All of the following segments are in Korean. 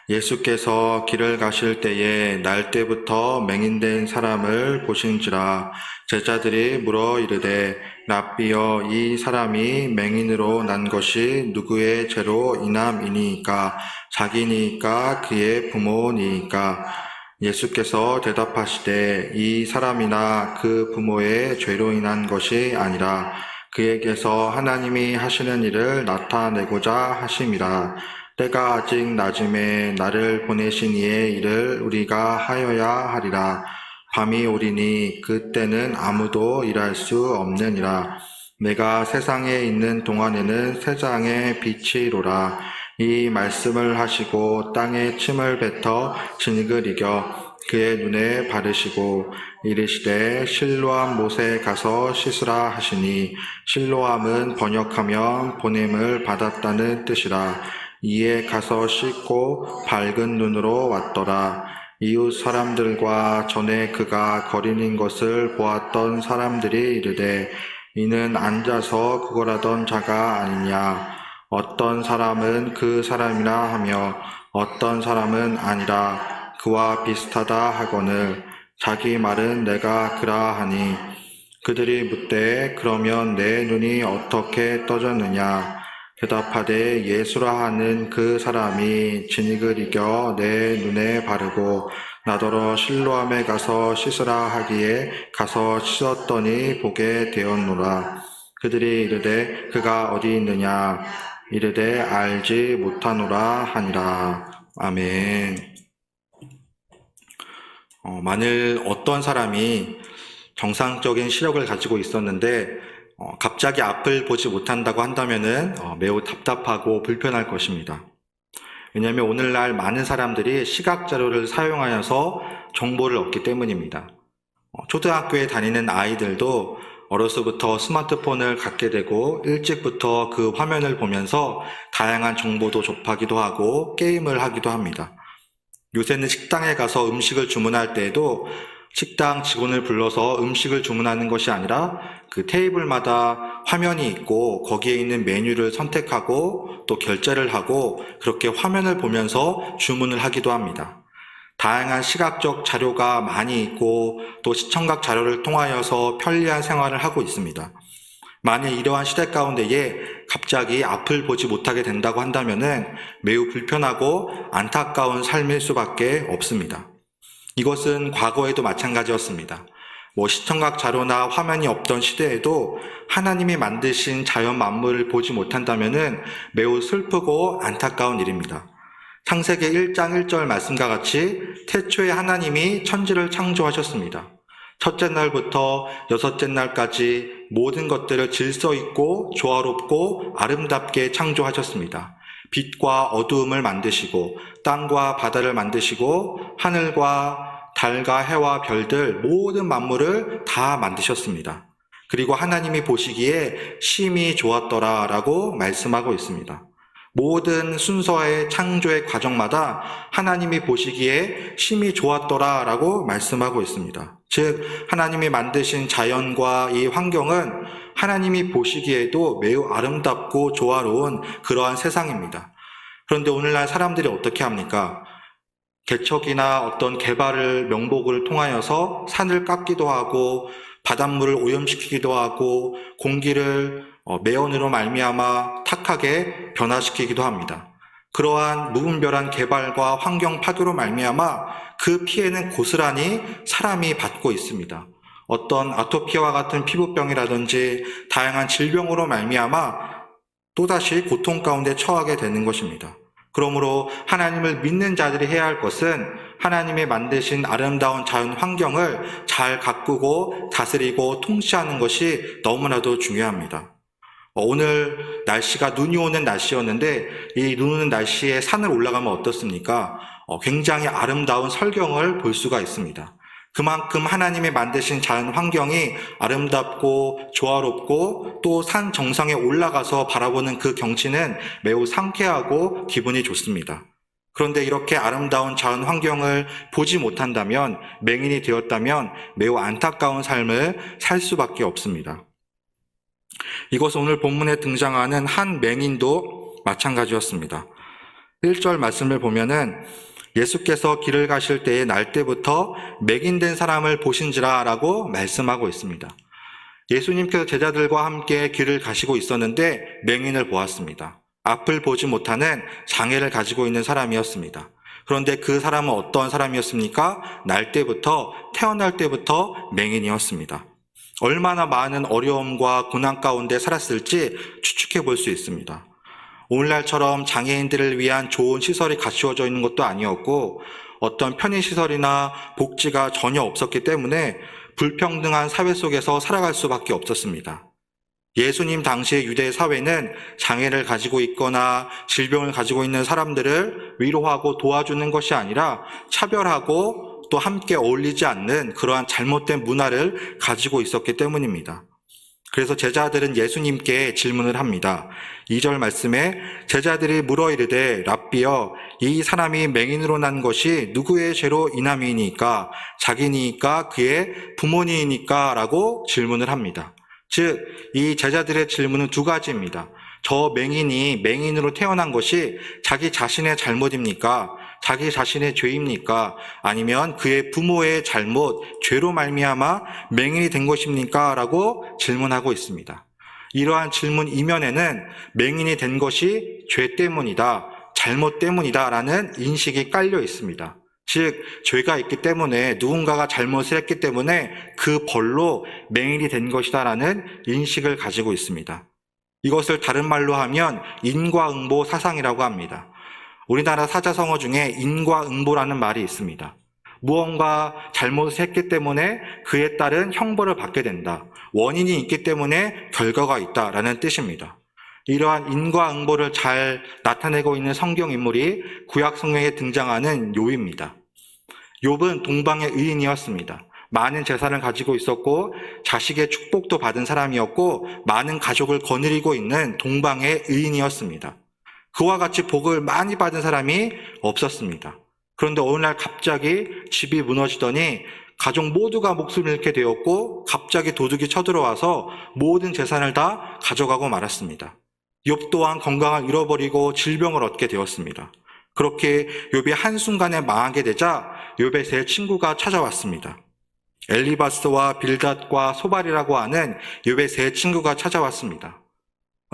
예수께서 길을 가실 때에 날 때부터 맹인된 사람을 보신지라. 제자들이 물어 이르되 랍비여, 이 사람이 맹인으로 난 것이 누구의 죄로 인함이니이까? 자기니이까 그의 부모니이까? 예수께서 대답하시되 이 사람이나 그 부모의 죄로 인한 것이 아니라 그에게서 하나님이 하시는 일을 나타내고자 하심이라. 때가 아직 낮음에 나를 보내신 이의 일을 우리가 하여야 하리라. 밤이 오리니 그때는 아무도 일할 수 없느니라. 내가 세상에 있는 동안에는 세상의 빛이로라. 이 말씀을 하시고 땅에 침을 뱉어 진흙을 이겨 그의 눈에 바르시고 이르시되 실로암 못에 가서 씻으라 하시니, 실로암은 번역하면 보냄을 받았다는 뜻이라. 이에 가서 씻고 밝은 눈으로 왔더라. 이웃 사람들과 전에 그가 거린인 것을 보았던 사람들이 이르되 이는 앉아서 구걸하던 자가 아니냐. 어떤 사람은 그 사람이라 하며 어떤 사람은 아니라 그와 비슷하다 하거늘 자기 말은 내가 그라하니. 그들이 묻되 그러면 내 눈이 어떻게 떠졌느냐. 대답하되 예수라 하는 그 사람이 진흙을 이겨 내 눈에 바르고 나더러 실로암에 가서 씻으라 하기에 가서 씻었더니 보게 되었노라. 그들이 이르되 그가 어디 있느냐. 이르되 알지 못하노라 하니라. 아멘. 만일 어떤 사람이 정상적인 시력을 가지고 있었는데 갑자기 앞을 보지 못한다고 한다면은 매우 답답하고 불편할 것입니다. 왜냐하면 오늘날 많은 사람들이 시각 자료를 사용하여서 정보를 얻기 때문입니다. 초등학교에 다니는 아이들도 어려서부터 스마트폰을 갖게 되고 일찍부터 그 화면을 보면서 다양한 정보도 접하기도 하고 게임을 하기도 합니다. 요새는 식당에 가서 음식을 주문할 때에도 식당 직원을 불러서 음식을 주문하는 것이 아니라 그 테이블마다 화면이 있고 거기에 있는 메뉴를 선택하고 또 결제를 하고 그렇게 화면을 보면서 주문을 하기도 합니다. 다양한 시각적 자료가 많이 있고 또 시청각 자료를 통하여서 편리한 생활을 하고 있습니다. 만일 이러한 시대 가운데에 갑자기 앞을 보지 못하게 된다고 한다면은 매우 불편하고 안타까운 삶일 수밖에 없습니다. 이것은 과거에도 마찬가지였습니다. 시청각 자료나 화면이 없던 시대에도 하나님이 만드신 자연 만물을 보지 못한다면은 매우 슬프고 안타까운 일입니다. 창세기 1장 1절 말씀과 같이 태초에 하나님이 천지를 창조하셨습니다. 첫째 날부터 여섯째 날까지 모든 것들을 질서 있고 조화롭고 아름답게 창조하셨습니다. 빛과 어두움을 만드시고 땅과 바다를 만드시고 하늘과 달과 해와 별들 모든 만물을 다 만드셨습니다. 그리고 하나님이 보시기에 심히 좋았더라 라고 말씀하고 있습니다. 모든 순서의 창조의 과정마다 하나님이 보시기에 심히 좋았더라 라고 말씀하고 있습니다. 즉 하나님이 만드신 자연과 이 환경은 하나님이 보시기에도 매우 아름답고 조화로운 그러한 세상입니다. 그런데 오늘날 사람들이 어떻게 합니까? 개척이나 어떤 개발을 명목을 통하여서 산을 깎기도 하고 바닷물을 오염시키기도 하고 공기를 매연으로 말미암아 탁하게 변화시키기도 합니다. 그러한 무분별한 개발과 환경 파괴로 말미암아 그 피해는 고스란히 사람이 받고 있습니다. 어떤 아토피와 같은 피부병이라든지 다양한 질병으로 말미암아 또다시 고통 가운데 처하게 되는 것입니다. 그러므로 하나님을 믿는 자들이 해야 할 것은 하나님이 만드신 아름다운 자연 환경을 잘 가꾸고 다스리고 통치하는 것이 너무나도 중요합니다. 오늘 날씨가 눈이 오는 날씨였는데 이 눈 오는 날씨에 산을 올라가면 어떻습니까? 굉장히 아름다운 설경을 볼 수가 있습니다. 그만큼 하나님이 만드신 자연 환경이 아름답고 조화롭고 또 산 정상에 올라가서 바라보는 그 경치는 매우 상쾌하고 기분이 좋습니다. 그런데 이렇게 아름다운 자연 환경을 보지 못한다면, 맹인이 되었다면 매우 안타까운 삶을 살 수밖에 없습니다. 이것은 오늘 본문에 등장하는 한 맹인도 마찬가지였습니다. 1절 말씀을 보면은 예수께서 길을 가실 때에 날 때부터 맹인된 사람을 보신지라 라고 말씀하고 있습니다. 예수님께서 제자들과 함께 길을 가시고 있었는데 맹인을 보았습니다. 앞을 보지 못하는 장애를 가지고 있는 사람이었습니다. 그런데 그 사람은 어떤 사람이었습니까? 태어날 때부터 맹인이었습니다. 얼마나 많은 어려움과 고난 가운데 살았을지 추측해 볼 수 있습니다. 오늘날처럼 장애인들을 위한 좋은 시설이 갖추어져 있는 것도 아니었고 어떤 편의시설이나 복지가 전혀 없었기 때문에 불평등한 사회 속에서 살아갈 수밖에 없었습니다. 예수님 당시의 유대 사회는 장애를 가지고 있거나 질병을 가지고 있는 사람들을 위로하고 도와주는 것이 아니라 차별하고 또 함께 어울리지 않는 그러한 잘못된 문화를 가지고 있었기 때문입니다. 그래서 제자들은 예수님께 질문을 합니다. 2절 말씀에 제자들이 물어 이르되 랍비여 이 사람이 맹인으로 난 것이 누구의 죄로 인함이니까 자기니까 그의 부모니이니까 라고 질문을 합니다. 즉 이 제자들의 질문은 두 가지입니다. 저 맹인이 맹인으로 태어난 것이 자기 자신의 잘못입니까? 자기 자신의 죄입니까? 아니면 그의 부모의 잘못, 죄로 말미암아 맹인이 된 것입니까? 라고 질문하고 있습니다. 이러한 질문 이면에는 맹인이 된 것이 죄 때문이다, 잘못 때문이다 라는 인식이 깔려 있습니다. 즉 죄가 있기 때문에 누군가가 잘못을 했기 때문에 그 벌로 맹인이 된 것이다 라는 인식을 가지고 있습니다. 이것을 다른 말로 하면 인과응보 사상이라고 합니다. 우리나라 사자성어 중에 인과응보라는 말이 있습니다. 무언가 잘못을 했기 때문에 그에 따른 형벌을 받게 된다. 원인이 있기 때문에 결과가 있다라는 뜻입니다. 이러한 인과응보를 잘 나타내고 있는 성경 인물이 구약 성경에 등장하는 욥입니다. 욥은 동방의 의인이었습니다. 많은 재산을 가지고 있었고 자식의 축복도 받은 사람이었고 많은 가족을 거느리고 있는 동방의 의인이었습니다. 그와 같이 복을 많이 받은 사람이 없었습니다. 그런데 어느 날 갑자기 집이 무너지더니 가족 모두가 목숨을 잃게 되었고 갑자기 도둑이 쳐들어와서 모든 재산을 다 가져가고 말았습니다. 욥 또한 건강을 잃어버리고 질병을 얻게 되었습니다. 그렇게 욥이 한순간에 망하게 되자 욥의 세 친구가 찾아왔습니다. 엘리바스와 빌닷과 소발이라고 하는 욥의 세 친구가 찾아왔습니다.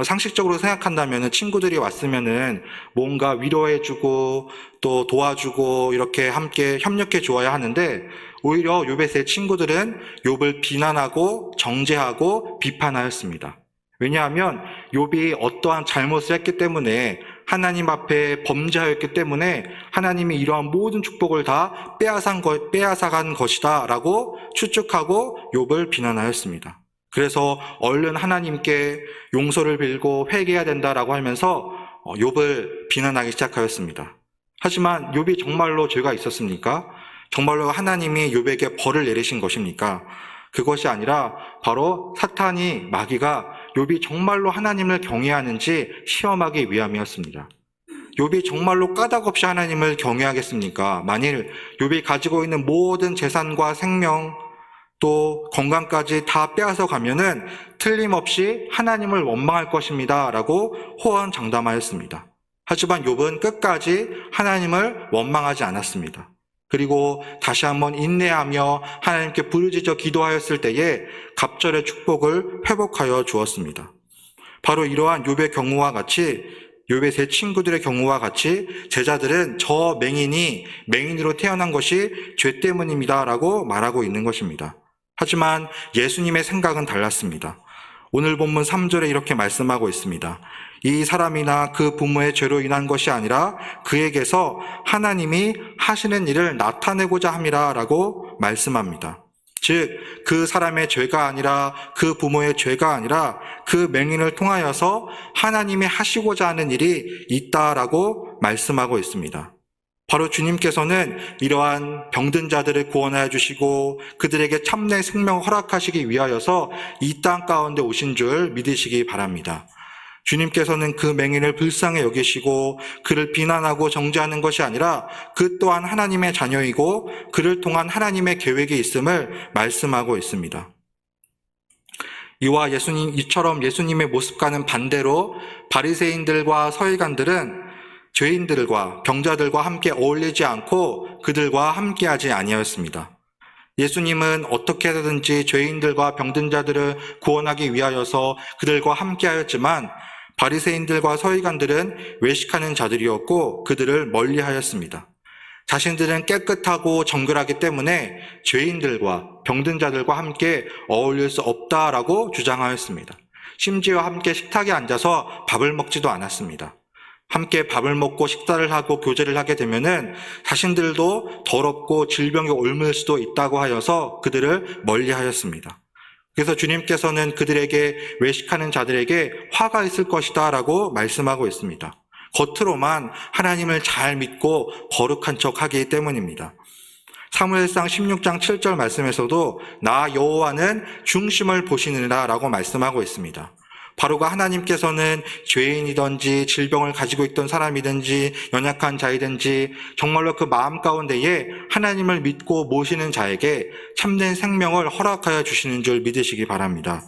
상식적으로 생각한다면 친구들이 왔으면은 뭔가 위로해주고 또 도와주고 이렇게 함께 협력해 주어야 하는데 오히려 욥의 세 친구들은 욥을 비난하고 정죄하고 비판하였습니다. 왜냐하면 욥이 어떠한 잘못을 했기 때문에 하나님 앞에 범죄하였기 때문에 하나님이 이러한 모든 축복을 다 빼앗아간 것이다 라고 추측하고 욥을 비난하였습니다. 그래서 얼른 하나님께 용서를 빌고 회개해야 된다라고 하면서 욥을 비난하기 시작하였습니다. 하지만 욥이 정말로 죄가 있었습니까? 정말로 하나님이 욥에게 벌을 내리신 것입니까? 그것이 아니라 바로 사탄이 마귀가 욥이 정말로 하나님을 경외하는지 시험하기 위함이었습니다. 욥이 정말로 까닭없이 하나님을 경외하겠습니까? 만일 욥이 가지고 있는 모든 재산과 생명 또 건강까지 다 빼앗아 가면은 틀림없이 하나님을 원망할 것입니다 라고 호언장담하였습니다. 하지만 욥은 끝까지 하나님을 원망하지 않았습니다. 그리고 다시 한번 인내하며 하나님께 부르짖어 기도하였을 때에 갑절의 축복을 회복하여 주었습니다. 바로 이러한 욥의 경우와 같이 욥의 세 친구들의 경우와 같이 제자들은 저 맹인이 맹인으로 태어난 것이 죄 때문입니다 라고 말하고 있는 것입니다. 하지만 예수님의 생각은 달랐습니다. 오늘 본문 3절에 이렇게 말씀하고 있습니다. 이 사람이나 그 부모의 죄로 인한 것이 아니라 그에게서 하나님이 하시는 일을 나타내고자 함이라 라고 말씀합니다. 즉, 그 사람의 죄가 아니라 그 부모의 죄가 아니라 그 맹인을 통하여서 하나님이 하시고자 하는 일이 있다라고 말씀하고 있습니다. 바로 주님께서는 이러한 병든 자들을 구원하여 주시고 그들에게 참된 생명을 허락하시기 위하여서 이 땅 가운데 오신 줄 믿으시기 바랍니다. 주님께서는 그 맹인을 불쌍히 여기시고 그를 비난하고 정죄하는 것이 아니라 그 또한 하나님의 자녀이고 그를 통한 하나님의 계획이 있음을 말씀하고 있습니다. 이처럼 예수님의 모습과는 반대로 바리새인들과 서기관들은 죄인들과 병자들과 함께 어울리지 않고 그들과 함께하지 아니하였습니다. 예수님은 어떻게 하든지 죄인들과 병든 자들을 구원하기 위하여서 그들과 함께하였지만 바리새인들과 서기관들은 외식하는 자들이었고 그들을 멀리하였습니다. 자신들은 깨끗하고 정결하기 때문에 죄인들과 병든 자들과 함께 어울릴 수 없다라고 주장하였습니다. 심지어 함께 식탁에 앉아서 밥을 먹지도 않았습니다. 함께 밥을 먹고 식사를 하고 교제를 하게 되면은 자신들도 더럽고 질병에 옮을 수도 있다고 하여서 그들을 멀리하였습니다. 그래서 주님께서는 그들에게 외식하는 자들에게 화가 있을 것이다 라고 말씀하고 있습니다. 겉으로만 하나님을 잘 믿고 거룩한 척 하기 때문입니다. 사무엘상 16장 7절 말씀에서도 나 여호와는 중심을 보시느니라 라고 말씀하고 있습니다. 바로가 하나님께서는 죄인이든지 질병을 가지고 있던 사람이든지 연약한 자이든지 정말로 그 마음 가운데에 하나님을 믿고 모시는 자에게 참된 생명을 허락하여 주시는 줄 믿으시기 바랍니다.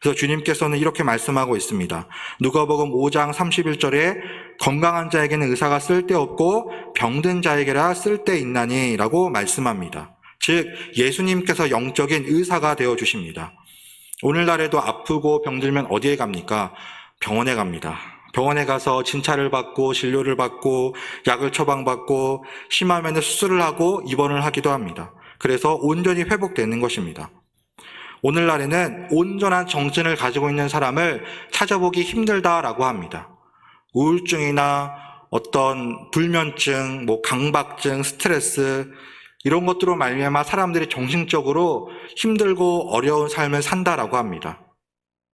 그래서 주님께서는 이렇게 말씀하고 있습니다. 누가복음 5장 31절에 건강한 자에게는 의사가 쓸데없고 병든 자에게라 쓸데있나니 라고 말씀합니다. 즉 예수님께서 영적인 의사가 되어주십니다. 오늘날에도 아프고 병들면 어디에 갑니까? 병원에 갑니다. 병원에 가서 진찰을 받고 진료를 받고 약을 처방받고 심하면 수술을 하고 입원을 하기도 합니다. 그래서 온전히 회복되는 것입니다. 오늘날에는 온전한 정신을 가지고 있는 사람을 찾아보기 힘들다라고 합니다. 우울증이나 어떤 불면증, 강박증, 스트레스 이런 것들로 말미암아 사람들이 정신적으로 힘들고 어려운 삶을 산다라고 합니다.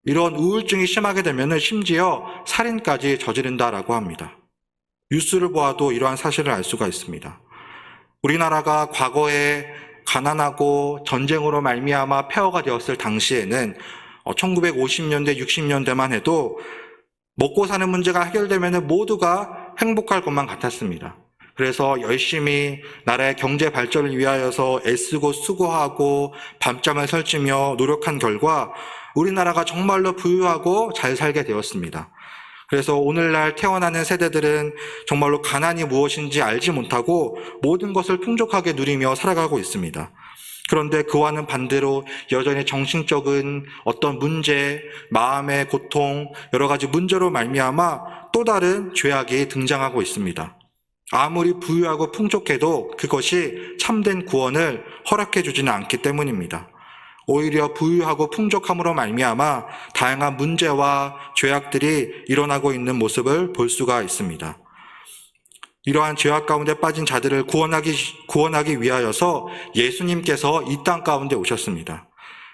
이런 우울증이 심하게 되면 심지어 살인까지 저지른다라고 합니다. 뉴스를 보아도 이러한 사실을 알 수가 있습니다. 우리나라가 과거에 가난하고 전쟁으로 말미암아 폐허가 되었을 당시에는 1950년대, 60년대만 해도 먹고 사는 문제가 해결되면 모두가 행복할 것만 같았습니다. 그래서 열심히 나라의 경제 발전을 위하여서 애쓰고 수고하고 밤잠을 설치며 노력한 결과 우리나라가 정말로 부유하고 잘 살게 되었습니다. 그래서 오늘날 태어나는 세대들은 정말로 가난이 무엇인지 알지 못하고 모든 것을 풍족하게 누리며 살아가고 있습니다. 그런데 그와는 반대로 여전히 정신적인 어떤 문제, 마음의 고통, 여러 가지 문제로 말미암아 또 다른 죄악이 등장하고 있습니다. 아무리 부유하고 풍족해도 그것이 참된 구원을 허락해 주지는 않기 때문입니다. 오히려 부유하고 풍족함으로 말미암아 다양한 문제와 죄악들이 일어나고 있는 모습을 볼 수가 있습니다. 이러한 죄악 가운데 빠진 자들을 구원하기 위하여서 예수님께서 이 땅 가운데 오셨습니다.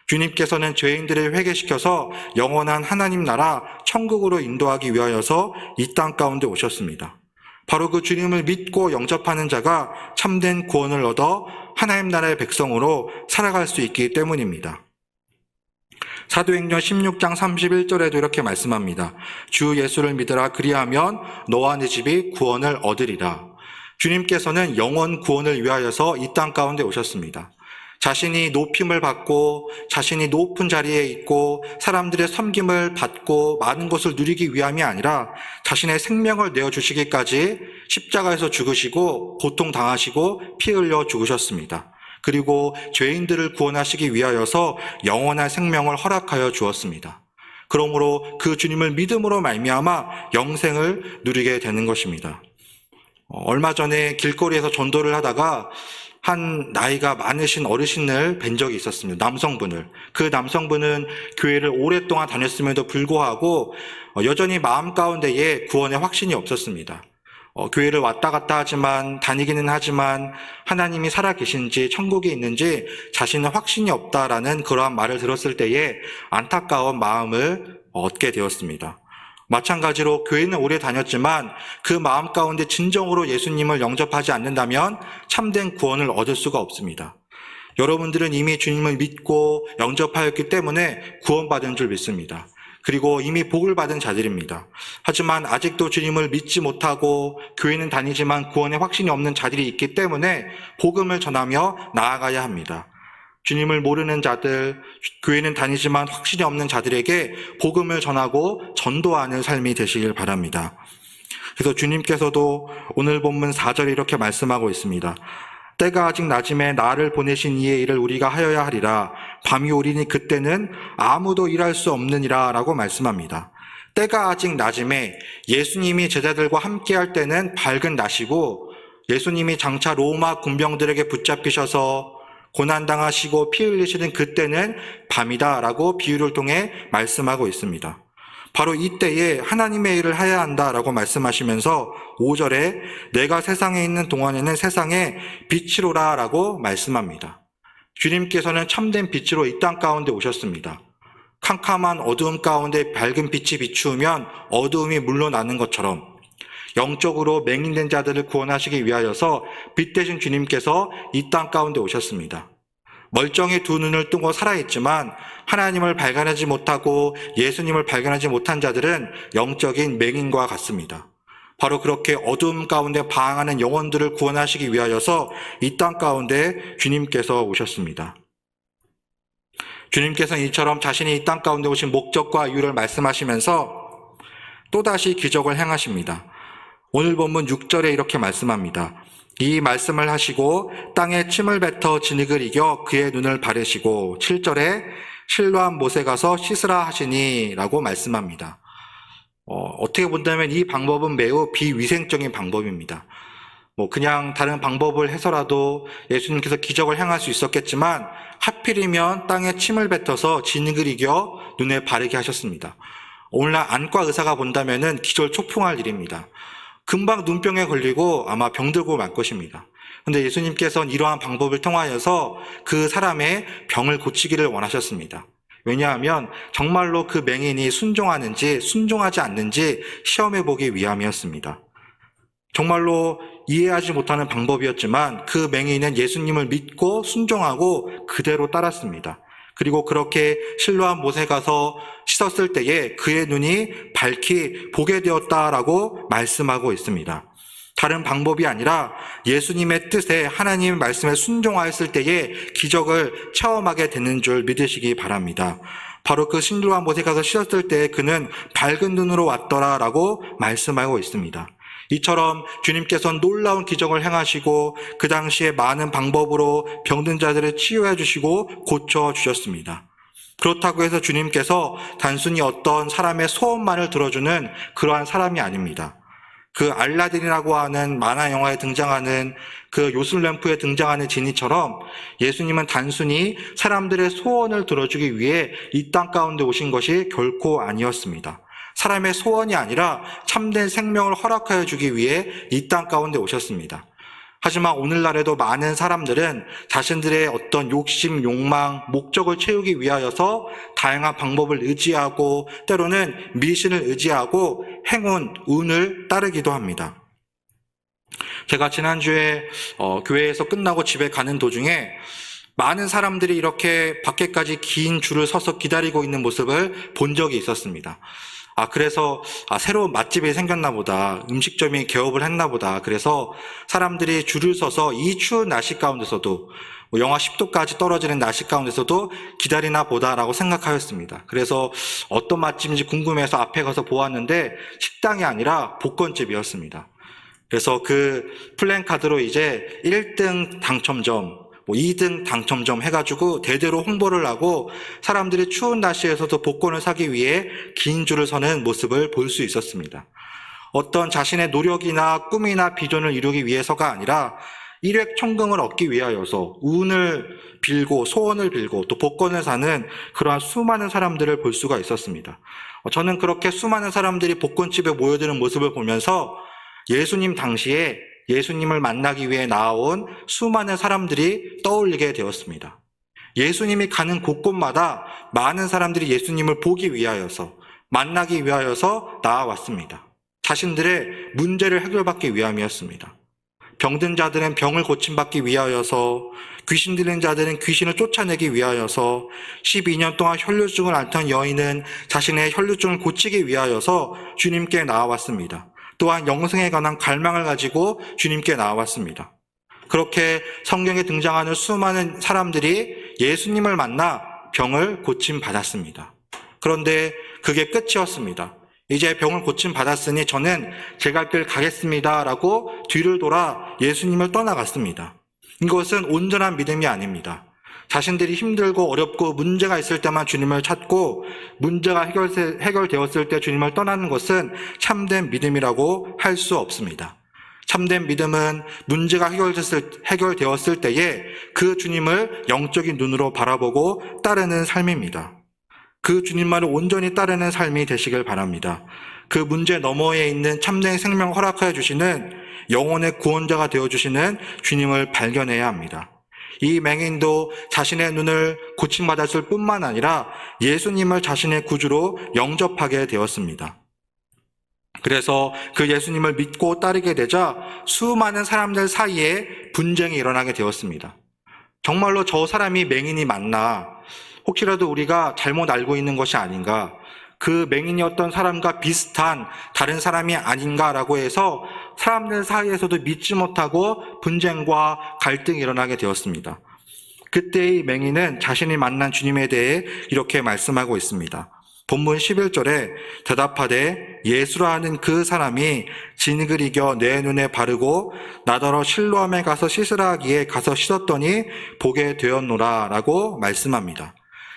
주님께서는 죄인들을 회개시켜서 영원한 하나님 나라 천국으로 인도하기 위하여서 이 땅 가운데 오셨습니다. 바로 그 주님을 믿고 영접하는 자가 참된 구원을 얻어 하나님 나라의 백성으로 살아갈 수 있기 때문입니다. 사도행전 16장 31절에도 이렇게 말씀합니다. 주 예수를 믿으라 그리하면 너와 네 집이 구원을 얻으리라. 주님께서는 영원 구원을 위하여서 이 땅 가운데 오셨습니다. 자신이 높임을 받고 자신이 높은 자리에 있고 사람들의 섬김을 받고 많은 것을 누리기 위함이 아니라 자신의 생명을 내어주시기까지 십자가에서 죽으시고 고통당하시고 피 흘려 죽으셨습니다. 그리고 죄인들을 구원하시기 위하여서 영원한 생명을 허락하여 주었습니다. 그러므로 그 주님을 믿음으로 말미암아 영생을 누리게 되는 것입니다. 얼마 전에 길거리에서 전도를 하다가 한 나이가 많으신 어르신을 뵌 적이 있었습니다. 남성분을. 그 남성분은 교회를 오랫동안 다녔음에도 불구하고 여전히 마음 가운데에 구원의 확신이 없었습니다. 교회를 왔다 갔다 하지만 다니기는 하지만 하나님이 살아계신지 천국이 있는지 자신은 확신이 없다라는 그러한 말을 들었을 때에 안타까운 마음을 얻게 되었습니다. 마찬가지로 교회는 오래 다녔지만 그 마음 가운데 진정으로 예수님을 영접하지 않는다면 참된 구원을 얻을 수가 없습니다. 여러분들은 이미 주님을 믿고 영접하였기 때문에 구원받은 줄 믿습니다. 그리고 이미 복을 받은 자들입니다. 하지만 아직도 주님을 믿지 못하고 교회는 다니지만 구원의 확신이 없는 자들이 있기 때문에 복음을 전하며 나아가야 합니다. 주님을 모르는 자들, 교회는 다니지만 확신이 없는 자들에게 복음을 전하고 전도하는 삶이 되시길 바랍니다. 그래서 주님께서도 오늘 본문 4절에 이렇게 말씀하고 있습니다. 때가 아직 낮음에 나를 보내신 이의 일을 우리가 하여야 하리라. 밤이 오리니 그때는 아무도 일할 수 없느니라 라고 말씀합니다. 때가 아직 낮음에 예수님이 제자들과 함께할 때는 밝은 낮이고, 예수님이 장차 로마 군병들에게 붙잡히셔서 고난당하시고 피 흘리시는 그때는 밤이다 라고 비유를 통해 말씀하고 있습니다. 바로 이때에 하나님의 일을 해야 한다라고 말씀하시면서 5절에 내가 세상에 있는 동안에는 세상의 빛이로라 라고 말씀합니다. 주님께서는 참된 빛으로 이 땅 가운데 오셨습니다. 캄캄한 어두움 가운데 밝은 빛이 비추면 어두움이 물러나는 것처럼 영적으로 맹인된 자들을 구원하시기 위하여서 빛 대신 주님께서 이 땅 가운데 오셨습니다. 멀쩡히 두 눈을 뜨고 살아있지만 하나님을 발견하지 못하고 예수님을 발견하지 못한 자들은 영적인 맹인과 같습니다. 바로 그렇게 어두움 가운데 방황하는 영혼들을 구원하시기 위하여서 이 땅 가운데 주님께서 오셨습니다. 주님께서는 이처럼 자신이 이 땅 가운데 오신 목적과 이유를 말씀하시면서 또다시 기적을 행하십니다. 오늘 본문 6절에 이렇게 말씀합니다. 이 말씀을 하시고 땅에 침을 뱉어 진흙을 이겨 그의 눈을 바르시고 7절에 실로암 못에 가서 씻으라 하시니 라고 말씀합니다. 어떻게 본다면 이 방법은 매우 비위생적인 방법입니다. 그냥 다른 방법을 해서라도 예수님께서 기적을 행할 수 있었겠지만 하필이면 땅에 침을 뱉어서 진흙을 이겨 눈에 바르게 하셨습니다. 오늘날 안과 의사가 본다면은 기절초풍할 일입니다. 금방 눈병에 걸리고 아마 병들고 말 것입니다. 그런데 예수님께서는 이러한 방법을 통하여서 그 사람의 병을 고치기를 원하셨습니다. 왜냐하면 정말로 그 맹인이 순종하는지 순종하지 않는지 시험해 보기 위함이었습니다. 정말로 이해하지 못하는 방법이었지만 그 맹인은 예수님을 믿고 순종하고 그대로 따랐습니다. 그리고 그렇게 실로암 못에 가서 씻었을 때에 그의 눈이 밝히 보게 되었다라고 말씀하고 있습니다. 다른 방법이 아니라 예수님의 뜻에 하나님의 말씀에 순종하였을 때에 기적을 체험하게 되는 줄 믿으시기 바랍니다. 바로 그 실로암 못에 가서 씻었을 때 그는 밝은 눈으로 왔더라라고 말씀하고 있습니다. 이처럼 주님께서는 놀라운 기적을 행하시고 그 당시에 많은 방법으로 병든 자들을 치유해 주시고 고쳐 주셨습니다. 그렇다고 해서 주님께서 단순히 어떤 사람의 소원만을 들어주는 그러한 사람이 아닙니다. 그 알라딘이라고 하는 만화 영화에 등장하는 그 요술램프에 등장하는 지니처럼 예수님은 단순히 사람들의 소원을 들어주기 위해 이 땅 가운데 오신 것이 결코 아니었습니다. 사람의 소원이 아니라 참된 생명을 허락하여 주기 위해 이 땅 가운데 오셨습니다. 하지만 오늘날에도 많은 사람들은 자신들의 어떤 욕심, 욕망, 목적을 채우기 위하여서 다양한 방법을 의지하고 때로는 미신을 의지하고 행운, 운을 따르기도 합니다. 제가 지난주에 교회에서 끝나고 집에 가는 도중에 많은 사람들이 이렇게 밖에까지 긴 줄을 서서 기다리고 있는 모습을 본 적이 있었습니다. 그래서 새로운 맛집이 생겼나 보다. 음식점이 개업을 했나 보다. 그래서 사람들이 줄을 서서 이 추운 날씨 가운데서도 영하 10도까지 떨어지는 날씨 가운데서도 기다리나 보다라고 생각하였습니다. 그래서 어떤 맛집인지 궁금해서 앞에 가서 보았는데 식당이 아니라 복권집이었습니다. 그래서 그 플랜카드로 이제 1등 당첨점, 2등 당첨점 해가지고 대대로 홍보를 하고 사람들이 추운 날씨에서도 복권을 사기 위해 긴 줄을 서는 모습을 볼 수 있었습니다. 어떤 자신의 노력이나 꿈이나 비전을 이루기 위해서가 아니라 일획천금을 얻기 위하여서 운을 빌고 소원을 빌고 또 복권을 사는 그러한 수많은 사람들을 볼 수가 있었습니다. 저는 그렇게 수많은 사람들이 복권집에 모여드는 모습을 보면서 예수님 당시에 예수님을 만나기 위해 나아온 수많은 사람들이 떠올리게 되었습니다. 예수님이 가는 곳곳마다 많은 사람들이 예수님을 보기 위하여서, 만나기 위하여서 나아왔습니다. 자신들의 문제를 해결받기 위함이었습니다. 병든 자들은 병을 고침받기 위하여서, 귀신 들린 자들은 귀신을 쫓아내기 위하여서, 12년 동안 혈루증을 앓던 여인은 자신의 혈루증을 고치기 위하여서 주님께 나아왔습니다. 또한 영생에 관한 갈망을 가지고 주님께 나아왔습니다. 그렇게 성경에 등장하는 수많은 사람들이 예수님을 만나 병을 고침받았습니다. 그런데 그게 끝이었습니다. 이제 병을 고침 받았으니 저는 제 갈 길 가겠습니다 라고 뒤를 돌아 예수님을 떠나갔습니다. 이것은 온전한 믿음이 아닙니다. 자신들이 힘들고 어렵고 문제가 있을 때만 주님을 찾고 문제가 해결되었을 때 주님을 떠나는 것은 참된 믿음이라고 할 수 없습니다. 참된 믿음은 문제가 해결되었을 때에 그 주님을 영적인 눈으로 바라보고 따르는 삶입니다. 그 주님만을 온전히 따르는 삶이 되시길 바랍니다. 그 문제 너머에 있는 참된 생명 허락하여 주시는 영혼의 구원자가 되어주시는 주님을 발견해야 합니다. 이 맹인도 자신의 눈을 고침받았을 뿐만 아니라 예수님을 자신의 구주로 영접하게 되었습니다. 그래서 그 예수님을 믿고 따르게 되자 수많은 사람들 사이에 분쟁이 일어나게 되었습니다. 정말로 저 사람이 맹인이 맞나? 혹시라도 우리가 잘못 알고 있는 것이 아닌가? 그 맹인이었던 사람과 비슷한 다른 사람이 아닌가라고 해서 사람들 사이에서도 믿지 못하고 분쟁과 갈등이 일어나게 되었습니다. 그때 이 맹인은 자신이 만난 주님에 대해 이렇게 말씀하고 있습니다. 본문 11절에 대답하되 예수라 하는 그 사람이 진흙을 이겨 내 눈에 바르고 나더러 실로암에 가서 씻으라 하기에 가서 씻었더니 보게 되었노라 라고 말씀합니다.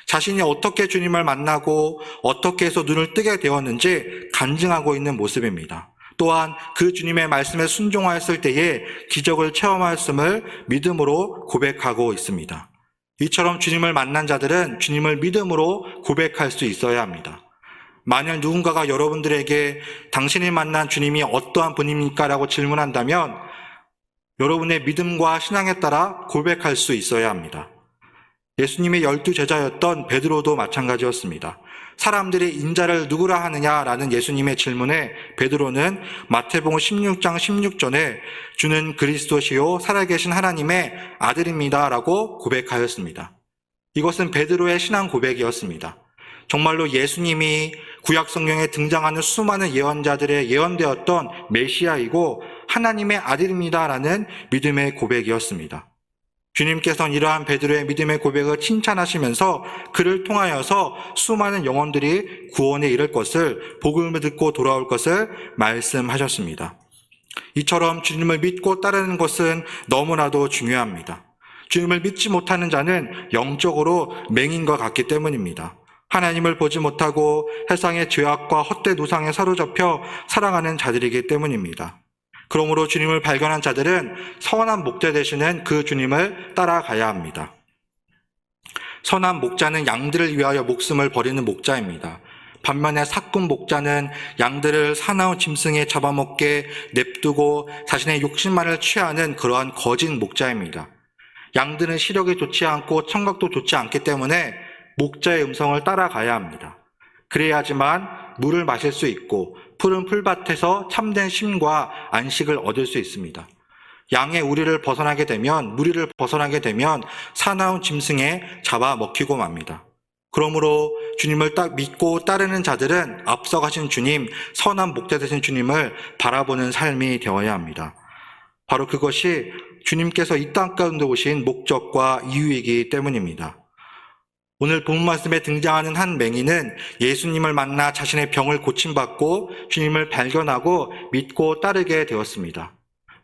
자신이 어떻게 주님을 만나고 어떻게 해서 눈을 뜨게 되었는지 간증하고 있는 모습입니다. 또한 그 주님의 말씀에 순종하였을 때에 기적을 체험하였음을 믿음으로 고백하고 있습니다. 이처럼 주님을 만난 자들은 주님을 믿음으로 고백할 수 있어야 합니다. 만약 누군가가 여러분들에게 당신이 만난 주님이 어떠한 분입니까? 라고 질문한다면 여러분의 믿음과 신앙에 따라 고백할 수 있어야 합니다. 예수님의 12제자였던 베드로도 마찬가지였습니다. 사람들이 인자를 누구라 하느냐라는 예수님의 질문에 베드로는 마태복음 16장 16절에 주는 그리스도시요 살아계신 하나님의 아들입니다 라고 고백하였습니다. 이것은 베드로의 신앙 고백이었습니다. 정말로 예수님이 구약 성경에 등장하는 수많은 예언자들의 예언되었던 메시아이고 하나님의 아들입니다라는 믿음의 고백이었습니다. 주님께서는 이러한 베드로의 믿음의 고백을 칭찬하시면서 그를 통하여서 수많은 영혼들이 구원에 이를 것을, 복음을 듣고 돌아올 것을 말씀하셨습니다. 이처럼 주님을 믿고 따르는 것은 너무나도 중요합니다. 주님을 믿지 못하는 자는 영적으로 맹인과 같기 때문입니다. 하나님을 보지 못하고 세상의 죄악과 헛된 우상에 사로잡혀 살아가는 자들이기 때문입니다. 그러므로 주님을 발견한 자들은 선한 목자 되시는 그 주님을 따라가야 합니다. 선한 목자는 양들을 위하여 목숨을 버리는 목자입니다. 반면에 사꾼 목자는 양들을 사나운 짐승에 잡아먹게 냅두고 자신의 욕심만을 취하는 그러한 거짓 목자입니다. 양들은 시력이 좋지 않고 청각도 좋지 않기 때문에 목자의 음성을 따라가야 합니다. 그래야지만 물을 마실 수 있고 푸른 풀밭에서 참된 쉼과 안식을 얻을 수 있습니다. 양의 무리를 벗어나게 되면 사나운 짐승에 잡아먹히고 맙니다. 그러므로 주님을 딱 믿고 따르는 자들은 앞서가신 주님, 선한 목자 되신 주님을 바라보는 삶이 되어야 합니다. 바로 그것이 주님께서 이 땅 가운데 오신 목적과 이유이기 때문입니다. 오늘 본문 말씀에 등장하는 한 맹인은 예수님을 만나 자신의 병을 고침받고 주님을 발견하고 믿고 따르게 되었습니다.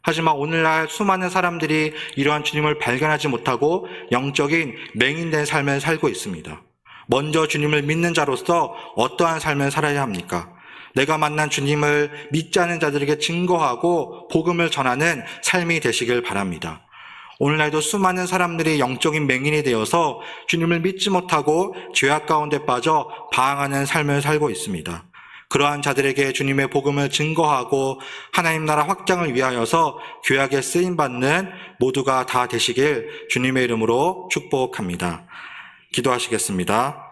하지만 오늘날 수많은 사람들이 이러한 주님을 발견하지 못하고 영적인 맹인된 삶을 살고 있습니다. 먼저 주님을 믿는 자로서 어떠한 삶을 살아야 합니까? 내가 만난 주님을 믿지 않은 자들에게 증거하고 복음을 전하는 삶이 되시길 바랍니다. 오늘날도 수많은 사람들이 영적인 맹인이 되어서 주님을 믿지 못하고 죄악 가운데 빠져 방황하는 삶을 살고 있습니다. 그러한 자들에게 주님의 복음을 증거하고 하나님 나라 확장을 위하여서 교약에 쓰임받는 모두가 다 되시길 주님의 이름으로 축복합니다. 기도하시겠습니다.